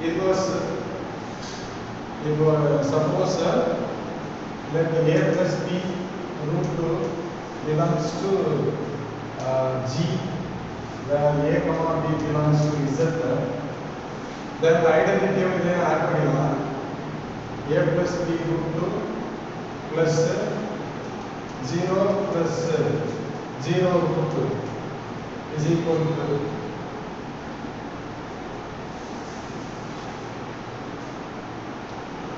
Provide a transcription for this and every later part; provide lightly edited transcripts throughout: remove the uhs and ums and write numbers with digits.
inverse. Suppose let A plus B root 2 belongs to G, where A comma B belongs to Z, then the identity will add பண்ணிடலாம். A plus B root 2 plus 0 plus 0 root 2 is equal to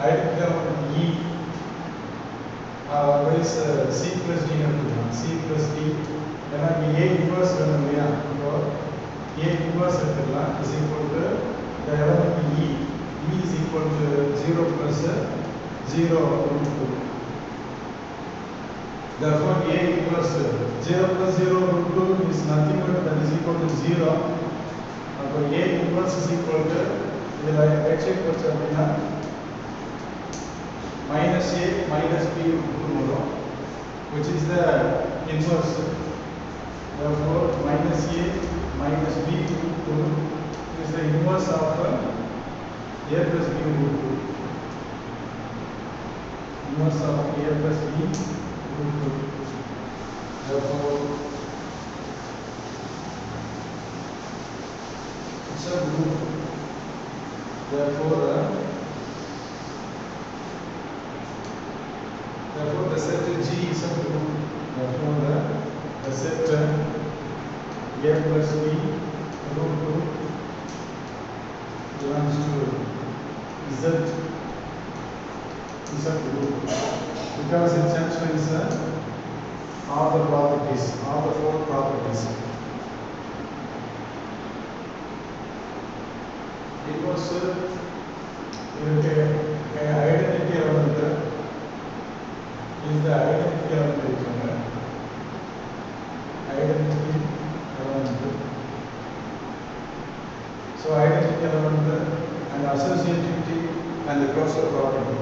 identity of E, otherwise C plus D எடுத்துக்கலாம். C plus D ஏன்னா A inverse வேணும் இல்லையா, அப்போ A inverse எடுத்துக்கலாம் is equal to the element E. E is equal to 0 plus 0 root 2. Therefore A inverse 0 plus 0 root 2 is nothing but that is equal to 0. அப்போ A inverse is equal to இதில் excite போச்சு அப்படின்னா minus A minus B root 2 வரும், which is the inverse. Therefore minus A minus B root 2 is the inverse of A plus B root 2. Inverse of A plus B root 2. Therefore it's a root. Therefore the set G is a root. Therefore the set A plus B root 2 belongs to Z is a root, because it satisfies all the properties, all the four properties. It was identity element is the identity element. Identity element. So identity element and associativity and the closure property.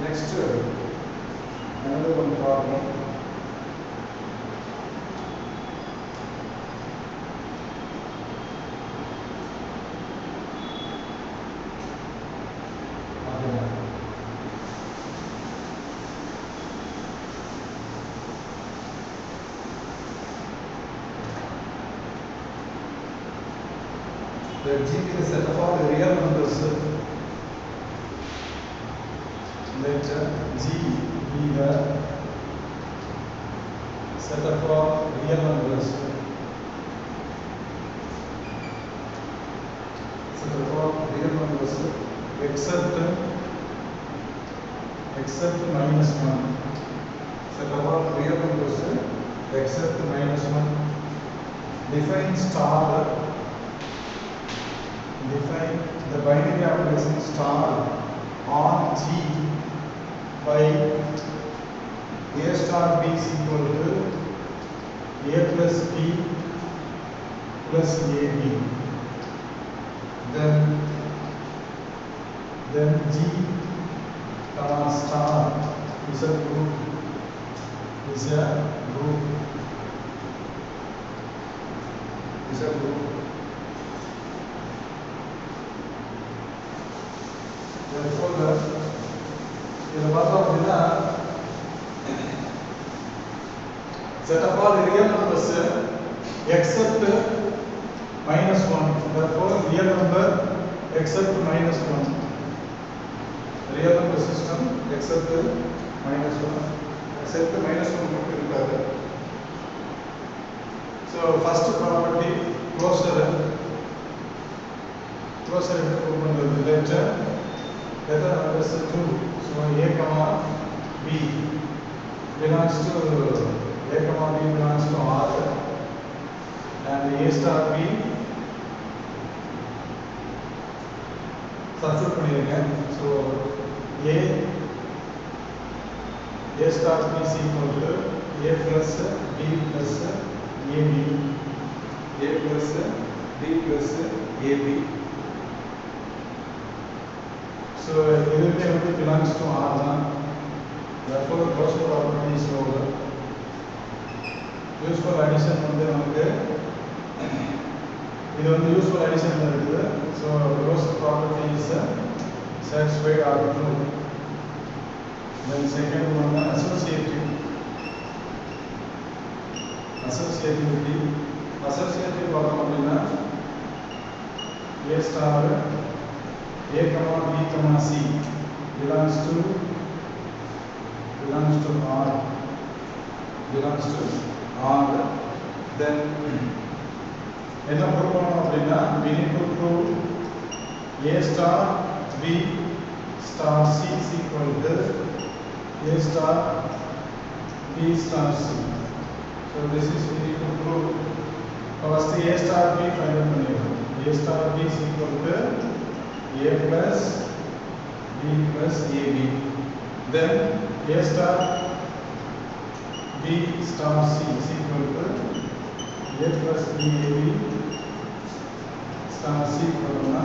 Next, another one problem. The G is a set of all the real numbers. Let G be the set of all real numbers. Set of all real numbers except minus 1. Set of all real numbers except minus 1. Define star. Define the binary operation star on G by A star B is equal to A plus B plus AB. Then G comma star is a group. Therefore இதை பார்த்தோம் அப்படின்னா set of all real numbers except minus 1. Therefore real number except minus 1. Real number system except minus 1. Except minus 1 மட்டும் இருக்காது. So first property closure எடுத்து பண்ணுறது later numbers 2. So A comma B belongs to A comma B belongs to R, and A star B substitute பண்ணிருங்க. So A A star B is equal to A plus B plus AB. A plus B plus AB. So everything belongs to R. Therefore, the closure property is over. Useful addition useful addition. So closure property is satisfied or true. Then second one, associativity. Associative பார்த்தோம்னா A star A comma B comma C belongs to R. Then என்ன prove பண்ணனும் அப்படினா we need to prove A star B star C is equal to A star B star C. So this is we need to prove. First A star B find out பண்ணிடுவோம். A star B is equal to A plus B plus AB. Then A star B star C is equal to A plus B AB star C formula.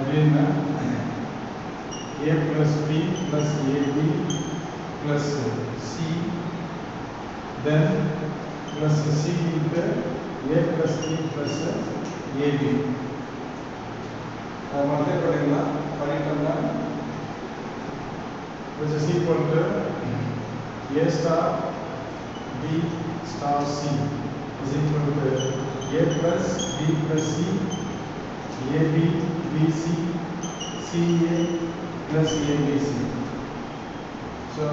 Again A plus B plus AB plus C, then plus C into A plus B plus AB. Which is equal to A star B star C is equal to A plus B plus C, AB, BC, CA plus ABC. So,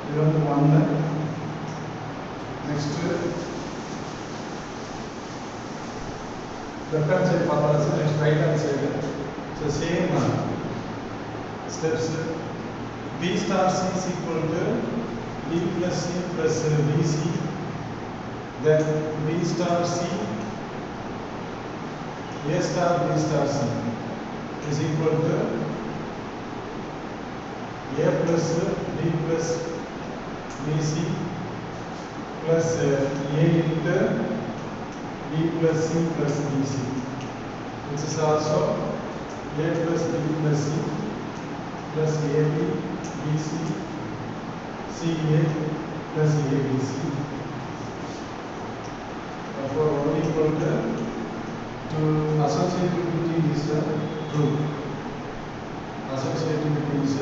you want one. Next, left hand side பார்த்தா next right hand side. So same steps. B star C is equal to B plus C plus BC. Then B star C, A star B star C is equal to A plus B plus BC plus A into B plus C plus BC, which is also A plus B plus C plus AB, BC, CA plus ABC. Therefore, 1 equal to associativity is true. Associativity is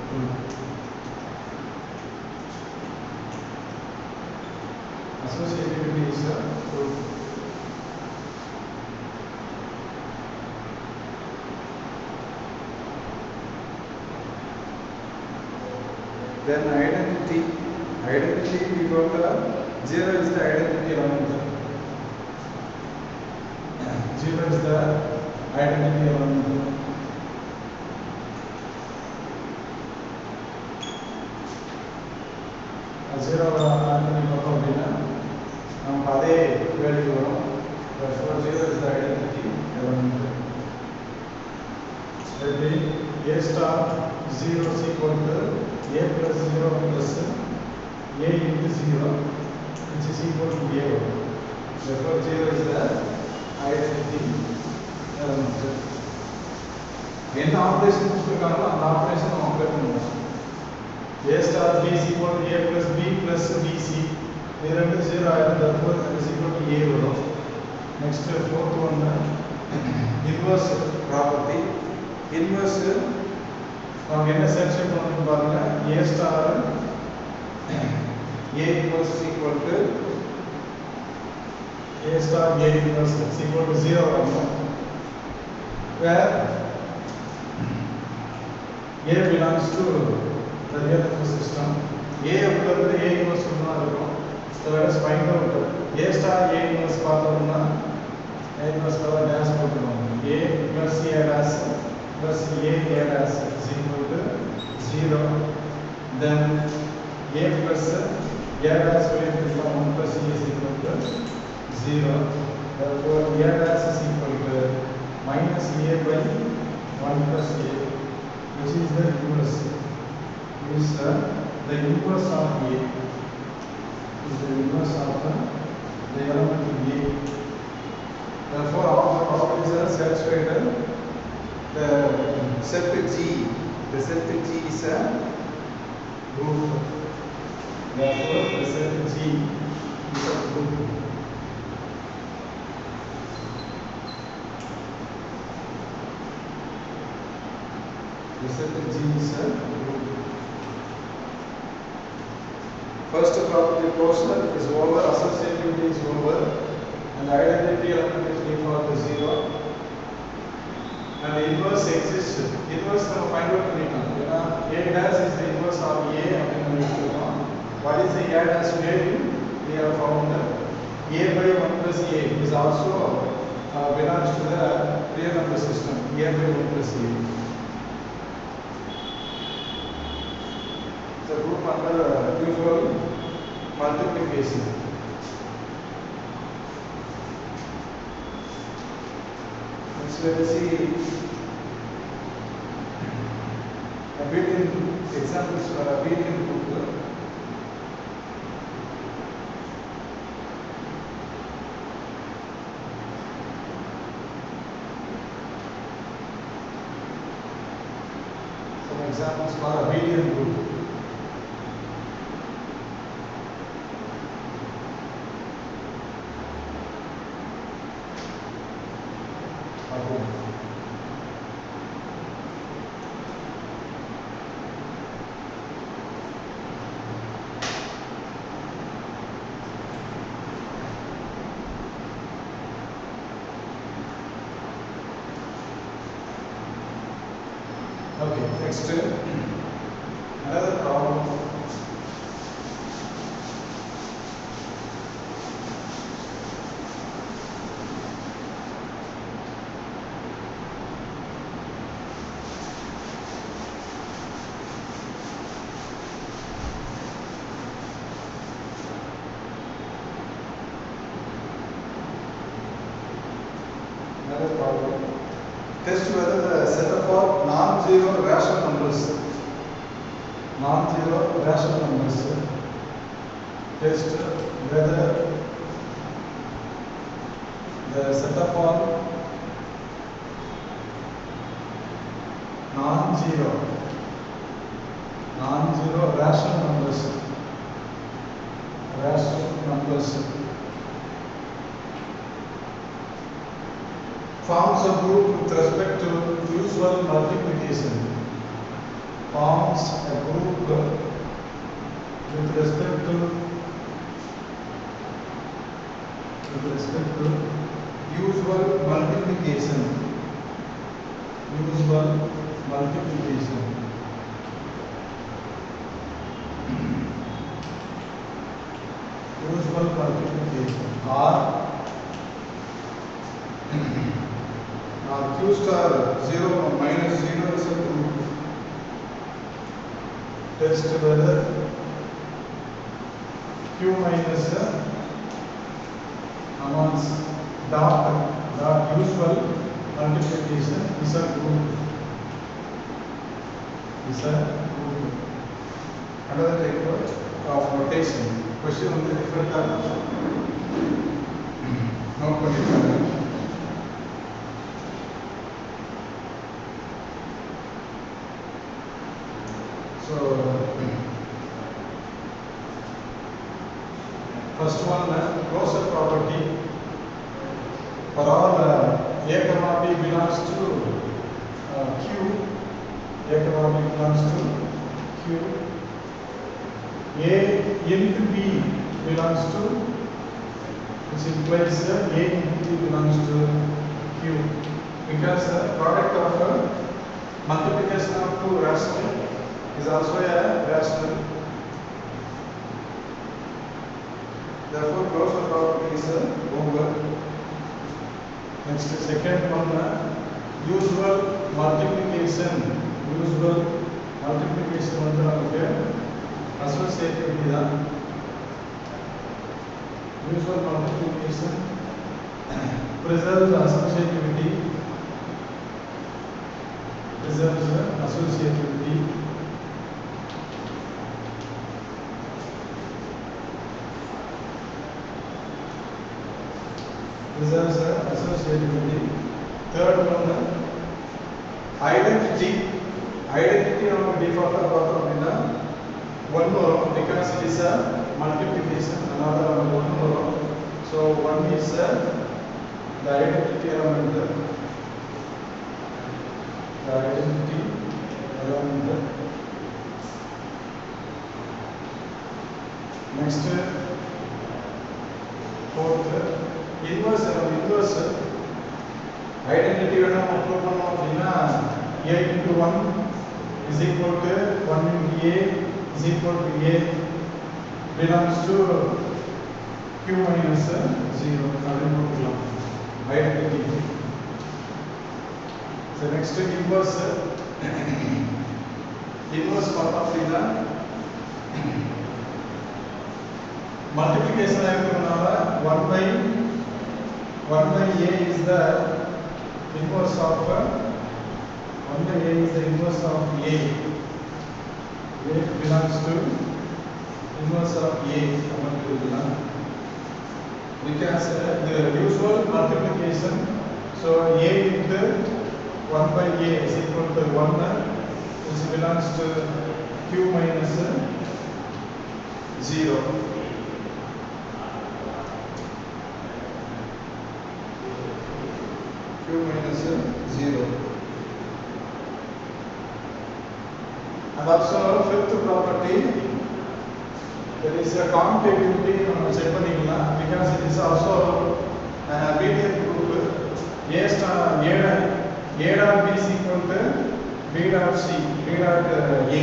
true. Associativity is true. Then identity we got 0 is the identity element. 0 is the identity element. Zero identity அப்படினா நமக்கு அதே value வரும். Therefore 0 is the identity element. Then A star 0 is equal to A plus 0 plus A into 0, which is equal to A. Therefore 0 is the identity element. என்ன operation கொடுத்திருக்காங்களோ அந்த operation நம்ம apply பண்ணுவோம். A star B is equal to A plus B plus BC. இது ரெண்டு 0 ஆயிடும். Therefore it is equal to A வரும். Next fourth one, inverse property. Inverse நாம் என்ன சப்ஸ்டிட்யூட் பண்ணனும் பாருங்க. A star A inverse is equal to A star A inverse is equal to 0 ஆகும். Where A belongs to the real number system. A அப்படிங்கிறது A inverse தான் இருக்கும். So let us find out A star A inverse பார்த்தோம்னா A inverse Kala dash போட்டுருவோம். A plus A dash plus A dash is equal to 0. Then A plus A dash will become 1 plus A is equal to 0. Therefore A dash is equal to minus A by 1 plus A, which is the inverse. Is the inverse of A. Is the inverse of the element A. Therefore, all the properties are satisfied. The set G, is a group. Therefore, the set G is a group. The set G is a group. First property closure is over, associativity is over, and the identity element is equal to 0. And the inverse exists. Inverse நம்ம find out பண்ணிட்டோம். ஏன்னா A dash is the inverse of A அப்படின்னு எடுத்துக்கிறோம். What is the A dash value? We have found A by 1 plus A is also belongs to the real number system. A by 1 plus A. The group under usual multiplication. Next, let us see abelian examples for abelian group. Some examples for abelian group. Okay, next, another problem. Another problem. Test whether the set of all non-zero rational numbers. Non-zero rational numbers. Test whether the set of all non-zero rational numbers. Forms a group with respect to usual multiplication. Forms a group with respect to usual multiplication. Usual multiplication. Usual multiplication. Or Q star 0 minus 0 is a group. Test whether Q minus amounts dot usual multiplication is a group. Another type of notation. Question on the different note பண்ணிருக்காங்க. So, first one, closure property. For all A, B belongs to Q. A, B belongs to Q. A into B belongs to, which implies A into B belongs to Q. Because product of multiplication of two rational is also a rational. Therefore, closure property is over. Next, second one, usual multiplication. Usual multiplication வந்து நமக்கு associativity தான். Usual multiplication preserves associativity. This is associativity. Third one, identity. Identity of default அப்படின்னா one வரும் because it is a multiplication. Another one வரும். So one is the identity element. The identity element. Next, fourth, inverse identity வேணும் prove பண்ணனும் அப்படினா a into 1 is equal to 1 into a is equal to a belongs to q minus 0 அப்படின்னு போட்டுக்கலாம் identity. So next inverse பார்த்தோம் அப்படினா multiplication ஆகிறதுனால 1 by a is the inverse of 1 by a is the inverse of a. A belongs to inverse of a because the usual multiplication, so a into 1 by a is equal to 1, which belongs to q minus 0. Q minus 0. And also fifth property, there is a commutativity check பண்ணிக்கலாம் because it is also an abelian group. A dot b is equal to b dot c, b dot a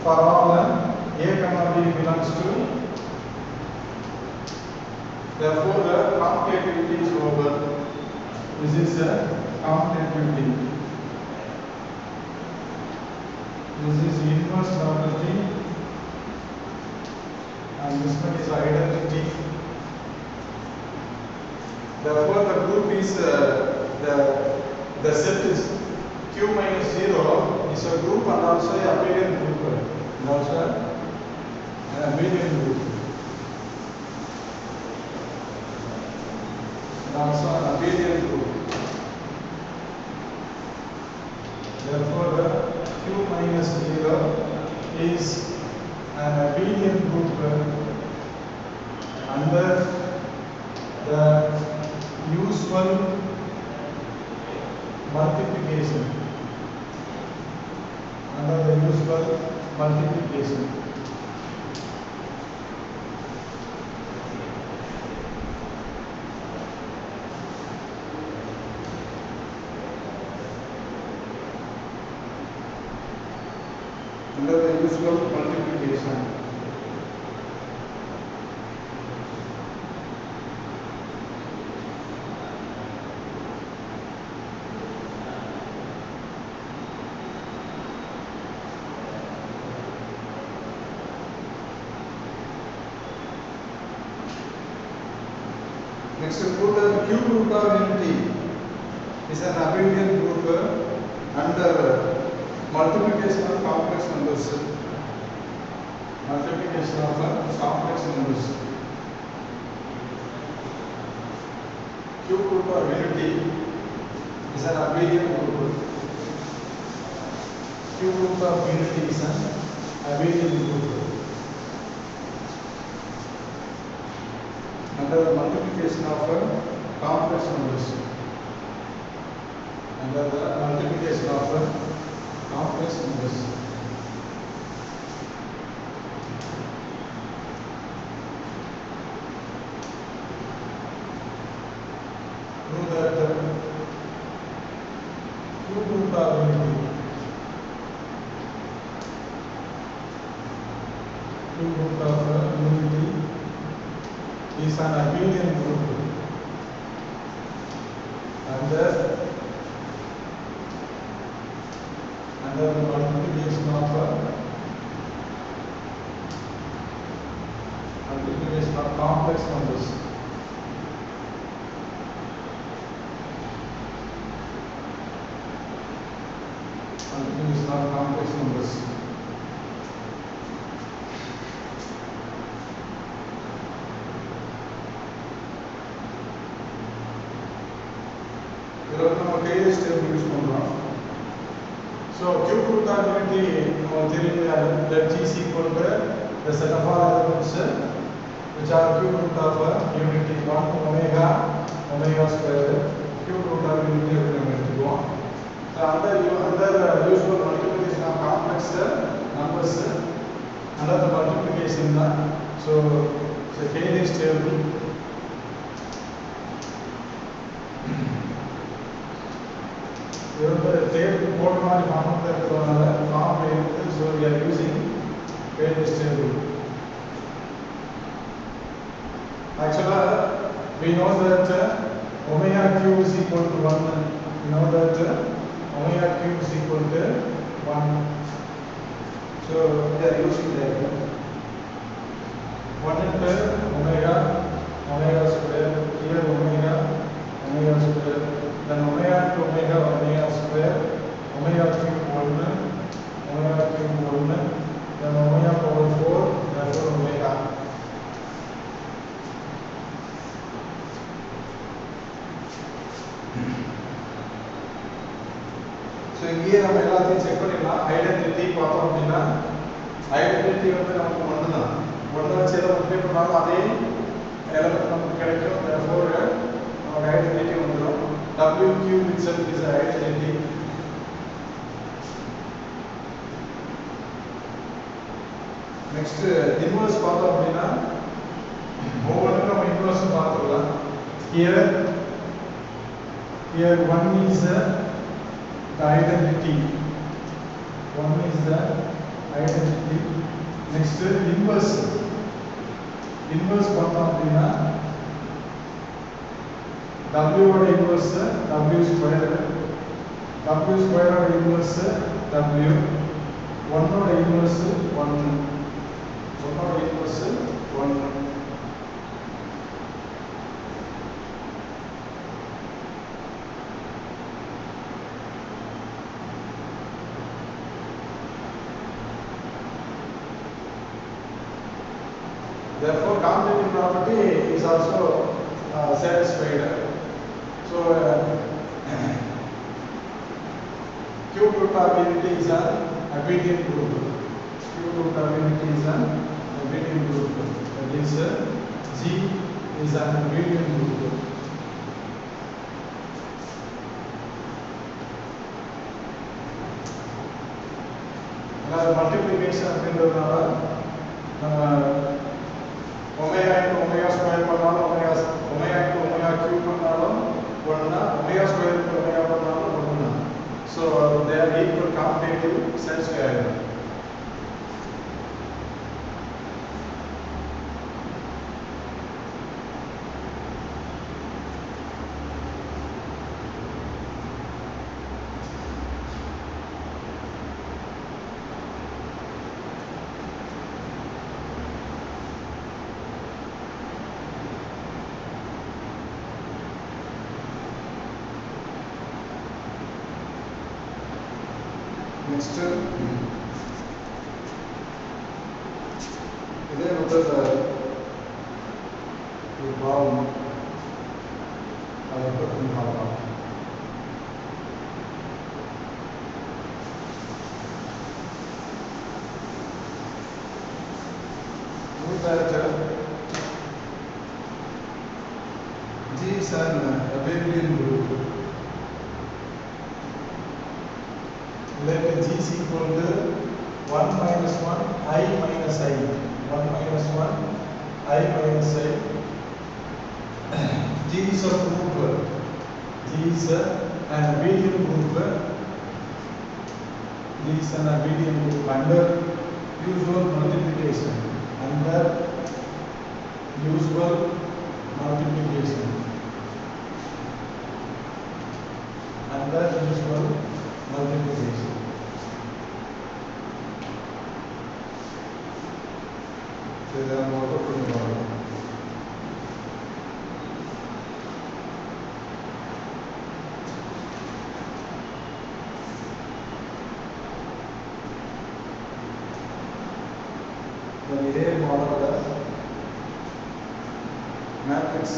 for all a comma b belongs to. Therefore, the commutativity is over. This is a commutativity. This is inverse property, and this one is identity. Therefore, the group is the set is q minus 0 is a group and also a abelian group. And also an abelian group. And also an abelian group. Therefore, q minus 0 is an abelian group under the usual multiplication. Under the usual multiplication. Under the usual multiplication. Next, put the cube root of unity is an abelian group under multiplication of complex numbers. Multiplication of complex numbers. Cube root of unity is an abelian group. Cube root of unity is an abelian group. Under the multiplication of complex numbers. Under the multiplication of complex numbers. Prove that cube root of unity. Cube root of unity is an abelian group under the multiplication of complex numbers. Multiplication of complex numbers. So cube root of unity let G is equal to the set of all elements which are cube root of unity 1 omega square cube root of unity எடுத்துக்குவோம். So under usual multiplication of complex numbers under the multiplication so Taylor's table table போடுற மாதிரி ஃபார்ம்ல இருக்கிறதுனால ஃபார்ம்ல இருக்கு. So we are using Taylor's table. Actually we know that omega cube is equal to 1. We know that omega cube is equal to 1. So we are using that 1 into omega square, here omega square, then omega into omega square, omega cube 1, then omega power 4, therefore omega. So இங்கே நம்ம எல்லாத்தையும் check பண்ணிடலாம். Identity பார்த்தோம் அப்படின்னா identity வந்து நமக்கு ஒன்று தான். ஒன்று வச்சு எதை மல்டிப்ளை பண்ணாலும் அதே எலமெண்ட் நமக்கு கிடைக்கும். therefore நமக்கு ஐடென்டிட்டி வந்துடும். W cube itself is an identity. Next inverse பார்த்தோம் அப்படின்னா ஒவ்வொன்றுக்கும் நம்ம இன்வெர்ஸ் பார்த்துக்கலாம். here 1 is the identity. 1 is the identity. Next inverse பார்த்தோம் அப்படின்னா W ஓட inverse W square ஓட inverse W 1 ஓட inverse 1 ஓட inverse 1. Therefore commutative property is also satisfied. So cube root of unity is an abelian group. Cube root of unity is an abelian group. That is G is an abelian group. Now multiplication அப்படின்றதுனால omega into omega square பண்ணாலும் omega into omega cube பண்ணாலும் ஒண்ணுனா omega square into omega பண்ணாலும் ஒண்ணுனா. So they are equal commutative satisfied. Next இதே method ஒரு problem அதை பற்றி பார்க்கலாம். G is an abelian group. Let G is equal to 1 minus 1 I minus I. 1 minus 1 I minus I. G is a group. G is an abelian group. G is an abelian group under usual multiplication. Under usual multiplication. Under usual multiplication. So then what to do about it? Then இதே மாடல்ல matrix